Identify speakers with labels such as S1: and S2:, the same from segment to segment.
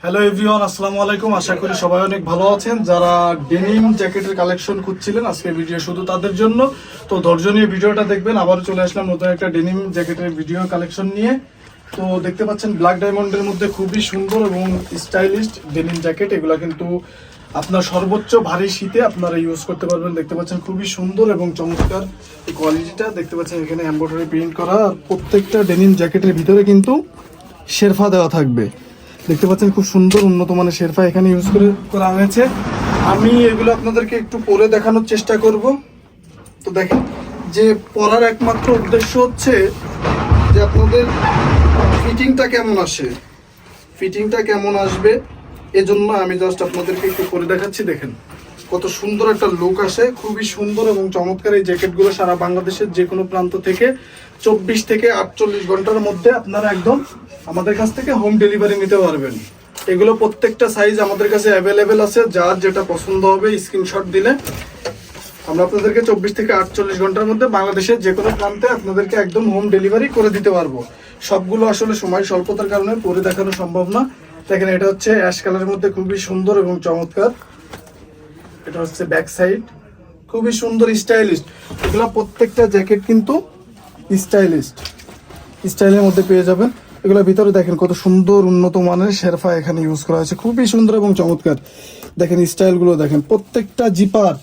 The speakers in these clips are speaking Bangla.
S1: হ্যালো এভরিওয়ান, আসসালামু আলাইকুম। আশা করি সবাই অনেক ভালো আছেন। যারা ডেনিম জ্যাকেটের কালেকশন খুঁজছিলেন, আজকে ভিডিও শুধু তাদের জন্য। তো ধৈর্য নিয়ে ভিডিওটা দেখবেন। আবার চলে আসলাম নতুন একটা ডেনিম জ্যাকেটের ভিডিও কালেকশন নিয়ে। তো দেখতে পাচ্ছেন ব্ল্যাক ডায়মন্ডের মধ্যে খুবই সুন্দর এবং স্টাইলিস্ট ডেনিম জ্যাকেট। এগুলা কিন্তু আপনার সর্বোচ্চ ভারী শীতে আপনারা ইউজ করতে পারবেন। দেখতে পাচ্ছেন খুবই সুন্দর এবং চমৎকার এই কোয়ালিটিটা। দেখতে পাচ্ছেন এখানে এমব্রয়ডারি প্রিন্ট করা, আর প্রত্যেকটা ডেনিম জ্যাকেটের ভিতরে কিন্তু শেরফা দেওয়া থাকবে। দেখতে পাচ্ছেন খুব সুন্দর উন্নত মানের শেরফা এখানে ইউজ করা হয়েছে। আমি এগুলো আপনাদেরকে একটু পরে দেখানোর চেষ্টা করব। তো দেখেন, যে পরার একমাত্র উদ্দেশ্য হচ্ছে যে আপনাদের ফিটিংটা কেমন আসবে এজন্য আমি জাস্ট আপনাদেরকে একটু পরে দেখাচ্ছি। দেখেন কত সুন্দর একটা লুক আসে, খুবই সুন্দর এবং চমৎকার। এই জ্যাকেটগুলো সারা বাংলাদেশের যে কোনো প্রান্ত থেকে 24 থেকে 48 ঘন্টার মধ্যে আপনারা একদম আমাদের কাছ থেকে হোম ডেলিভারি নিতে পারবেন। এগুলো প্রত্যেকটা সাইজ আমাদের কাছে অ্যাভেলেবেল আছে। যার যেটা পছন্দ হবে স্ক্রিনশট দিলে আমরা আপনাদেরকে 24 থেকে 48 ঘন্টার মধ্যে বাংলাদেশের যে কোনো প্রান্তে আপনাদেরকে একদম হোম ডেলিভারি করে দিতে পারবো। সবগুলো আসলে সময় স্বল্পতার কারণে পরে দেখানো সম্ভব না। দেখেন, এটা হচ্ছে অ্যাশ কালারের মধ্যে খুবই সুন্দর এবং চমৎকার। এটা হচ্ছে ব্যাক সাইড, খুবই সুন্দর স্টাইলিস্ট। এগুলো প্রত্যেকটা জ্যাকেট কিন্তু স্টাইলের মধ্যে পেয়ে যাবেন। এগুলোর ভিতরে দেখেন কত সুন্দর উন্নত মানের শেরফা এখানে ইউজ করা হয়েছে, খুবই সুন্দর এবং চমৎকার। দেখেন স্টাইলগুলো দেখেন, প্রত্যেকটা জিপার,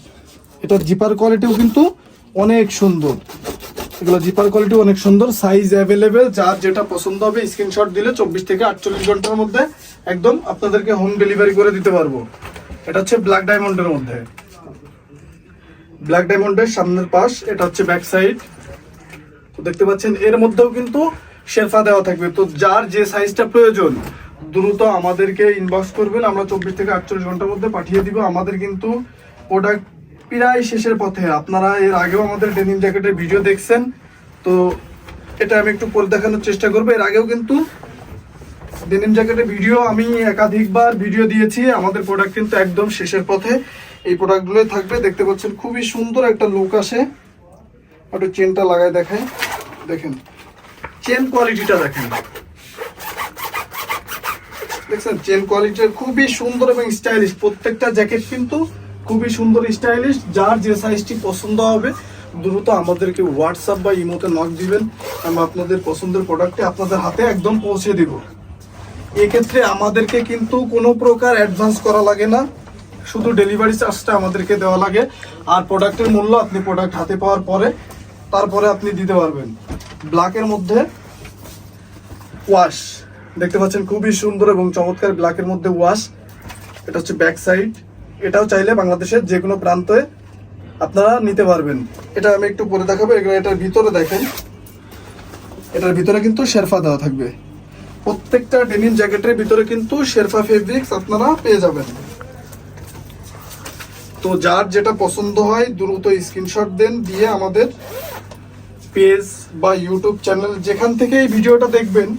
S1: এটার জিপার কোয়ালিটিও কিন্তু অনেক সুন্দর। এগুলো জিপার কোয়ালিটি অনেক সুন্দর, সাইজ অ্যাভেলেবেল। যার যেটা পছন্দ হবে স্ক্রিনশট দিলে 24 থেকে 48 ঘন্টার মধ্যে একদম আপনাদেরকে হোম ডেলিভারি করে দিতে পারবো। এটা হচ্ছে ব্ল্যাক ডায়মন্ডের মধ্যে, ব্ল্যাক ডায়মন্ডের সামনের পাশ। এটা হচ্ছে ব্যাক সাইড। তো দেখতে পাচ্ছেন এর মধ্যেও কিন্তু শেরফা দেওয়া থাকবে। তো যার যে সাইজটা প্রয়োজন দ্রুত আমাদেরকে ইনবক্স করবেন, আমরা 24 থেকে 48 ঘন্টার মধ্যে পাঠিয়ে দিব। আমাদের কিন্তু প্রোডাক্ট প্রায় শেষের পথে। আপনারা এর আগেও আমাদের ডেনিম জ্যাকেটের ভিডিও দেখছেন, তো এটা আমি একটু পরে দেখানোর চেষ্টা করবো। এর আগেও কিন্তু ডেনিম জ্যাকেটের ভিডিও আমি একাধিকবার ভিডিও দিয়েছি। আমাদের প্রোডাক্ট কিন্তু একদম শেষের পথে, এই প্রোডাক্টগুলোই থাকবে। দেখতে পাচ্ছেন খুবই সুন্দর একটা লুক আসে। একটু চেনটা লাগায় দেখায়, দেখেন চেন কোয়ালিটিটা দেখেন, দেখছেন চেন কোয়ালিটির খুবই সুন্দর এবং স্টাইলিশ। প্রত্যেকটা জ্যাকেট কিন্তু খুবই সুন্দর স্টাইলিশ। যার যে সাইজটি পছন্দ হবে দ্রুত আমাদেরকে হোয়াটসঅ্যাপ বা ইমোতে নক দিবেন, আমরা আপনাদের পছন্দের প্রোডাক্টটি আপনাদের হাতে একদম পৌঁছে দিব। এক্ষেত্রে আমাদেরকে কিন্তু কোনো প্রকার অ্যাডভান্স করা লাগে না, শুধু ডেলিভারি চার্জটা আমাদেরকে দেওয়া লাগে। আর প্রোডাক্টের মূল্য আপনি প্রোডাক্ট হাতে পাওয়ার পরে তারপরে আপনি দিতে পারবেন। ব্ল্যাকের মধ্যে ওয়াশ দেখতে পাচ্ছেন, খুবই সুন্দর এবং চমৎকার ব্ল্যাকের মধ্যে ওয়াশ। এটা হচ্ছে ব্যাক সাইড। এটাও চাইলে বাংলাদেশের যে কোনো প্রান্তে আপনারা নিতে পারবেন। এটা আমি একটু পরে দেখাবো। এটার ভিতরে দেখেন, এটার ভিতরে কিন্তু শেরফা দেওয়া থাকবে। প্রত্যেকটা ডেনিম জ্যাকেটের ভিতরে কিন্তু শেরফা ফেব্রিক্স আপনারা পেয়ে যাবেন। তো যার যেটা পছন্দ হয় দ্রুত স্ক্রিনশট দেন, দিয়ে আমাদের পেজ বা ইউটিউব চ্যানেল যেখান থেকে এই ভিডিওটা দেখবেন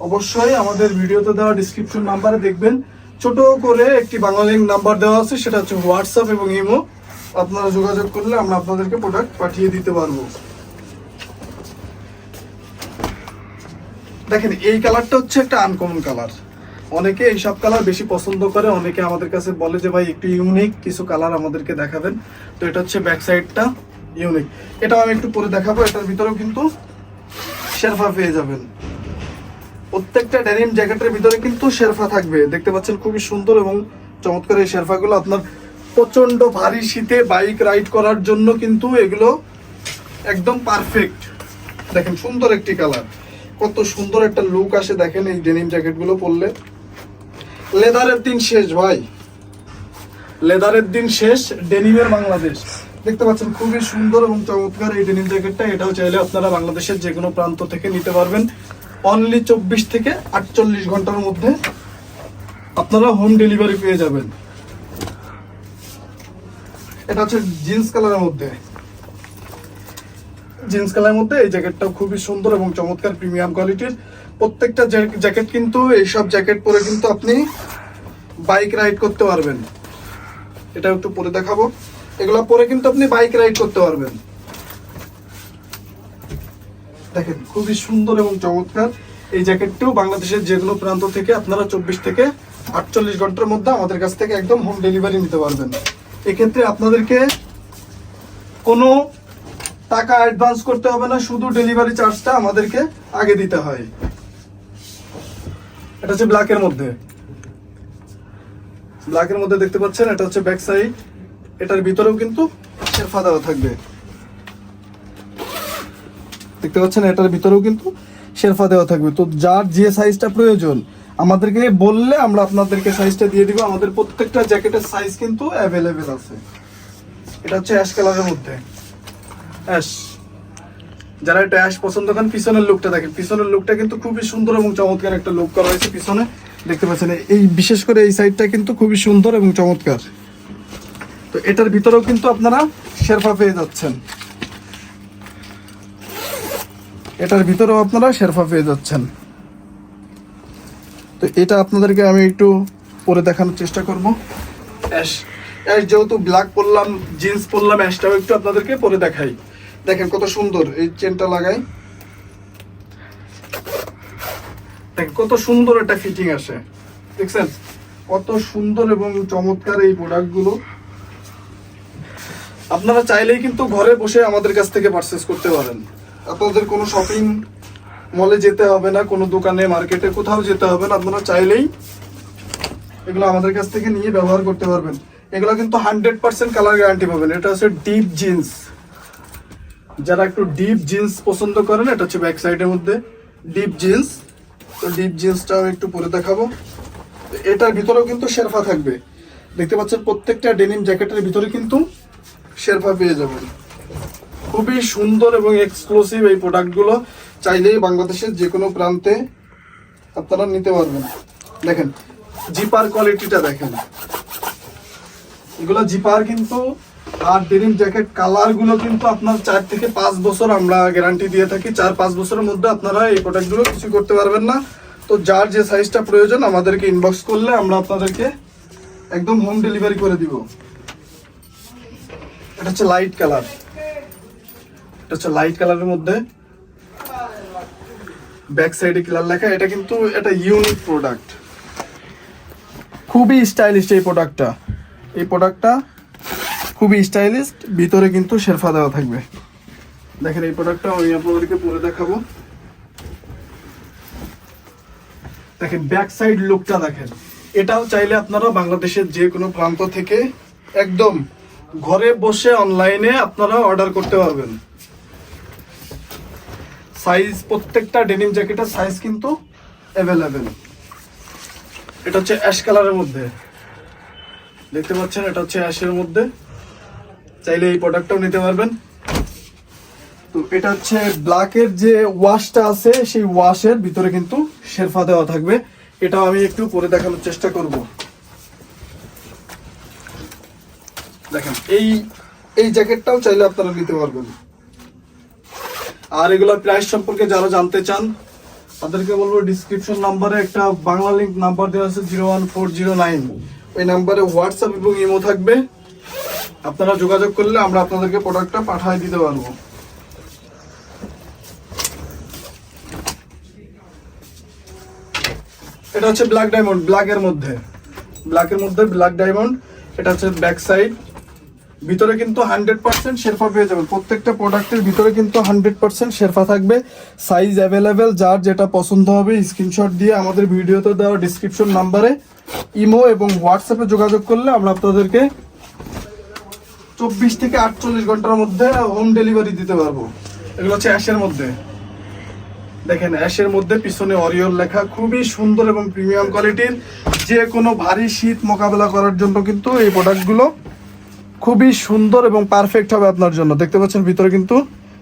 S1: অবশ্যই আমাদের ভিডিওতে দেওয়া ডিসক্রিপশন নাম্বারে দেখবেন ছোট করে একটি বাংলা লিঙ্ক নাম্বার দেওয়া আছে, সেটা হচ্ছে হোয়াটসঅ্যাপ এবং ইমো। আপনারা যোগাযোগ করলে আমরা আপনাদেরকে প্রোডাক্ট পাঠিয়ে দিতে পারবো। দেখেন এই কালারটা হচ্ছে একটা আনকমন কালার। অনেকে এইসব কালার বেশি পছন্দ করে, অনেকে আমাদের কাছে বলে যে ভাই একটু ইউনিক কিছু কালার আমাদেরকে দেখাবেন। তো এটা হচ্ছে ব্যাক সাইডটা ইউনিক, এটাও আমি একটু পরে দেখাবো। এটার ভিতরেও কিন্তু শেরফা পেয়ে যাবেন। প্রত্যেকটা ডেনিম জ্যাকেটের ভিতরে কিন্তু শেরফা থাকবে। দেখতে পাচ্ছেন খুবই সুন্দর এবং চমৎকার এই শেরফাগুলো। আপনার প্রচন্ড ভারী শীতে বাইক রাইড করার জন্য কিন্তু এগুলো একদম পারফেক্ট। দেখেন সুন্দর একটি কালার, কত সুন্দর একটা লুক আসে দেখেন এই ডেনিম জ্যাকেটগুলো পরলে। লেদারের দিন শেষ ভাই, লেদারের দিন শেষ, ডেনিমের বাংলাদেশ। দেখতে পাচ্ছেন খুবই সুন্দর এবং চমৎকার এই ডেনিম জ্যাকেটটা। এটাও চাইলে আপনারা বাংলাদেশের যে কোনো প্রান্ত থেকে নিতে পারবেন। অনলি 24 থেকে 48 ঘন্টার মধ্যে আপনারা হোম ডেলিভারি পেয়ে যাবেন। এটা হচ্ছে জিন্স কালারের মধ্যে, জিন্স কালারের মধ্যে এই জ্যাকেটটাও খুবই সুন্দর এবং চমৎকার প্রিমিয়াম কোয়ালিটির। প্রত্যেকটা জ্যাকেট কিন্তু এইসব জ্যাকেট পরে কিন্তু আপনি বাইক রাইড করতে পারবেন। এটা একটু পরে দেখাবো। এগুলা পরে কিন্তু আপনি বাইক রাইড করতে পারবেন। দেখেন খুবই সুন্দর এবং চমৎকার। এই জ্যাকেটটিও বাংলাদেশের যে কোনো প্রান্ত থেকে আপনারা 24 থেকে 48 ঘন্টার মধ্যে আমাদের কাছ থেকে একদম হোম ডেলিভারি নিতে পারবেন। এক্ষেত্রে আপনাদেরকে কোনো টাকা অ্যাডভান্স করতে হবে না, শুধু ডেলিভারি চার্জটা আমাদেরকে আগে দিতে হয়। এটা হচ্ছে ব্ল্যাকের মধ্যে, দেখতে পাচ্ছেন, এটা হচ্ছে ব্যাক সাইড। এটার ভিতরেও কিন্তু শেরফা দেওয়া থাকবে, দেখতে পাচ্ছেন, এটার ভিতরেও কিন্তু শেরফা দেওয়া থাকবে। তো যার যে সাইজটা প্রয়োজন আমাদেরকে বললে আমরা আপনাদেরকে সাইজটা দিয়ে দিব। আমাদের প্রত্যেকটা জ্যাকেটের সাইজ কিন্তু অ্যাভেলেবেল আছে। এটা হচ্ছে অ্যাশ কালারের মধ্যে, অ্যাশ। যারা এটা অ্যাশ পছন্দ করেন, পিছনের লুকটা দেখেন, পিছনের লুকটা কিন্তু খুবই সুন্দর এবং চমৎকার একটা লুক করা হয়েছে পিছনে, দেখতে পাচ্ছেন। এই বিশেষ করে এই সাইডটা কিন্তু খুবই সুন্দর এবং চমৎকার। তো এটার ভিতরেও কিন্তু আপনারা শেরফা পেয়ে যাচ্ছেন, এটার ভিতরেও আপনারা শেরফা পেয়ে যাচ্ছেন। তো এটা আপনাদেরকে আমি একটু পরে দেখানোর চেষ্টা করব। অ্যাশ যেহেতু ব্ল্যাক পরলাম, জিন্স পরলাম, অ্যাশটাও একটু আপনাদেরকে পরে দেখাই। দেখেন কত সুন্দর এই চেনটা লাগাই, দেখেন কত সুন্দর একটা ফিটিং আসে, দেখছেন কত সুন্দর এবং চমৎকার এই প্রোডাক্টগুলো। আপনারা চাইলেই কিন্তু ঘরে বসে আমাদের কাছ থেকে পারচেস করতে পারেন। আপনাদের কোনো শপিং মলে যেতে হবে না, কোনো দোকানে, মার্কেটে, কোথাও যেতে হবে না। আপনারা চাইলেই এগুলো আমাদের কাছ থেকে নিয়ে ব্যবহার করতে পারবেন। এগুলো কিন্তু 100% কালার গ্যারান্টি পাবেন। এটা হচ্ছে ডিপ জিন্স, যারা একটু ডিপ জিন্স পছন্দ করেন, এটা হচ্ছে ব্যাক সাইডের মধ্যে ডিপ জিন্স। তো ডিপ জিন্সটাও একটু পরে দেখাবো। এটার ভিতরেও কিন্তু শেরফা থাকবে, দেখতে পাচ্ছেন, প্রত্যেকটা ডেনিম জ্যাকেটের ভিতরে কিন্তু শেরফা পেয়ে যাবেন। খুবই সুন্দর এবং এক্সক্লুসিভ এই প্রোডাক্টগুলো, চাইলেই বাংলাদেশের যে কোনো প্রান্তে আপনারা নিতে পারবেন। দেখেন জিপার কোয়ালিটিটা দেখেন, এগুলো জিপার কিন্তু। আর ডেনিম জ্যাকেট কালারগুলো কিন্তু আপনার 4 থেকে 5 বছর আমরা গ্যারান্টি দিয়ে থাকি। 4-5 বছরের মধ্যে আপনারা এই প্রোডাক্টগুলো কিছু করতে পারবেন না। তো যার যে সাইজটা প্রয়োজন আমাদেরকে ইনবক্স করলে আমরা আপনাদেরকে একদম হোম ডেলিভারি করে দিব। এটা হচ্ছে লাইট কালার, এটা হচ্ছে লাইট কালারের মধ্যে ব্যাক সাইডে কালার লেখা। এটা কিন্তু এটা ইউনিক প্রোডাক্ট, খুবই স্টাইলিশ এই প্রোডাক্টটা। এই প্রোডাক্টটা খুবই স্টাইলিশ, ভিতরে কিন্তু শেরফা দেওয়া থাকবে। দেখেন এই প্রোডাক্টটা আমি আপনাদেরকে পরে দেখাবো। দেখেন ব্যাক সাইড লুকটা দেখেন। এটাও চাইলে আপনারা বাংলাদেশের যে কোনো প্রান্ত থেকে একদম ঘরে বসে অনলাইনে আপনারা অর্ডার করতে পারবেন। সাইজ প্রত্যেকটা ডেনিম জ্যাকেটের সাইজ কিন্তু অ্যাভেলেবেল। এটা হচ্ছে অ্যাশ কালারের মধ্যে, দেখতে পাচ্ছেন, এটা হচ্ছে অ্যাশের মধ্যে, চাইলে এই প্রোডাক্টটাও নিতে পারবেন। তো এটা হচ্ছে ব্ল্যাকের যে ওয়াশটা আছে, সেই ওয়াশের ভিতরে কিন্তু শেরফা দেওয়া থাকবে। এটাও আমি একটু পরে দেখানোর চেষ্টা করব। দেখেন এই জ্যাকেটটাও চাইলে আপনারা নিতে পারবেন। আর এগুলোর প্রাইস সম্পর্কে যারা জানতে চান তাদেরকে বলবো, ডিসক্রিপশন নাম্বারে একটা বাংলা লিংক নাম্বার দেওয়া আছে 01409, ওই নাম্বারে হোয়াটসঅ্যাপ এবং ইমো থাকবে। আপনারা যোগাযোগ করলে আমরা আপনাদেরকে প্রোডাক্টটা পাঠিয়ে দিতে পারবো। এটা হচ্ছে ব্ল্যাক ডায়মন্ড, ব্ল্যাক ডায়মন্ড। এটা হচ্ছে ব্যাক সাইড, ভিতরে কিন্তু 100% শেরফা পেয়ে যাবেন। প্রত্যেকটা প্রোডাক্টের ভিতরে কিন্তু 100% শেরফা থাকবে। সাইজ অ্যাভেলেবেল, যার যেটা পছন্দ হবে স্ক্রিনশট দিয়ে আমাদের ভিডিওতে দেওয়া ডিসক্রিপশন নাম্বারে ইমো এবং হোয়াটসঅ্যাপে যোগাযোগ করলে আমরা আপনাদেরকে 24 থেকে 48 ঘন্টার মধ্যে হোম ডেলিভারি দিতে পারবো। এগুলো হচ্ছে অ্যাশের মধ্যে, দেখেন অ্যাশের মধ্যে পিছনে অরিওর লেখা, খুবই সুন্দর এবং প্রিমিয়াম কোয়ালিটির। যে কোনো ভারী শীত মোকাবেলা করার জন্য কিন্তু এই প্রোডাক্টগুলো খুবই সুন্দর এবং পারফেক্ট হবে আপনার জন্য। দেখতে পাচ্ছেন ভিতরে কিন্তু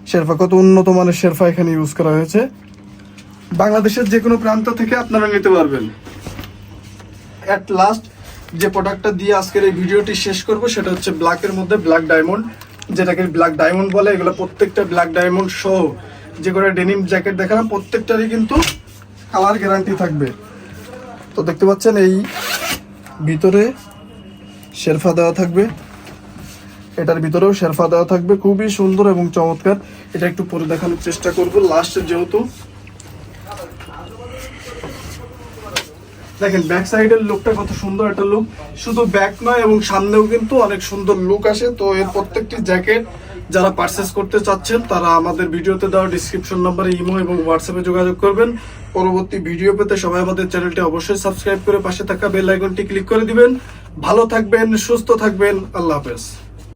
S1: শেরফা, কত উন্নত মানের শেরফা এখানে ইউজ করা হয়েছে। বাংলাদেশের যে কোনো প্রান্ত থেকে আপনারা নিতে পারবেন। অ্যাট লাস্ট যে প্রোডাক্টটা দিয়ে আজকের এই ভিডিওটি শেষ করব সেটা হচ্ছে ব্ল্যাকের মধ্যে ব্ল্যাক ডায়মন্ড, যেটাকে ব্ল্যাক ডায়মন্ড বলে। এগুলো প্রত্যেকটা ব্ল্যাক ডায়মন্ড সহ যে করে ডেনিম জ্যাকেট দেখালাম প্রত্যেকটারই কিন্তু কালার গ্যারান্টি থাকবে। তো দেখতে পাচ্ছেন এই ভিতরে শেরফা দেওয়া থাকবে, এটার ভিতরেও শেরফা দেওয়া থাকবে, খুবই সুন্দর এবং চমৎকার। এটা একটু পরে দেখানোর চেষ্টা করব লাস্টে, যেহেতু দেখেন ব্যাক সাইডের লুকটা কত সুন্দর একটা লুক, শুধু ব্যাক নয় এবং সামনেও কিন্তু অনেক সুন্দর লুক আসে। তো এর প্রত্যেকটি জ্যাকেট যারা পারচেস করতে চাচ্ছেন তারা আমাদের ভিডিওতে দেওয়া ডিসক্রিপশন নম্বরে ইমো এবং হোয়াটসঅ্যাপে যোগাযোগ করবেন। পরবর্তী ভিডিও পেতে সবাই আমাদের চ্যানেলটি অবশ্যই সাবস্ক্রাইব করে পাশে থাকা বেল আইকনটি ক্লিক করে দিবেন। ভালো থাকবেন, সুস্থ থাকবেন, আল্লাহ হাফেজ।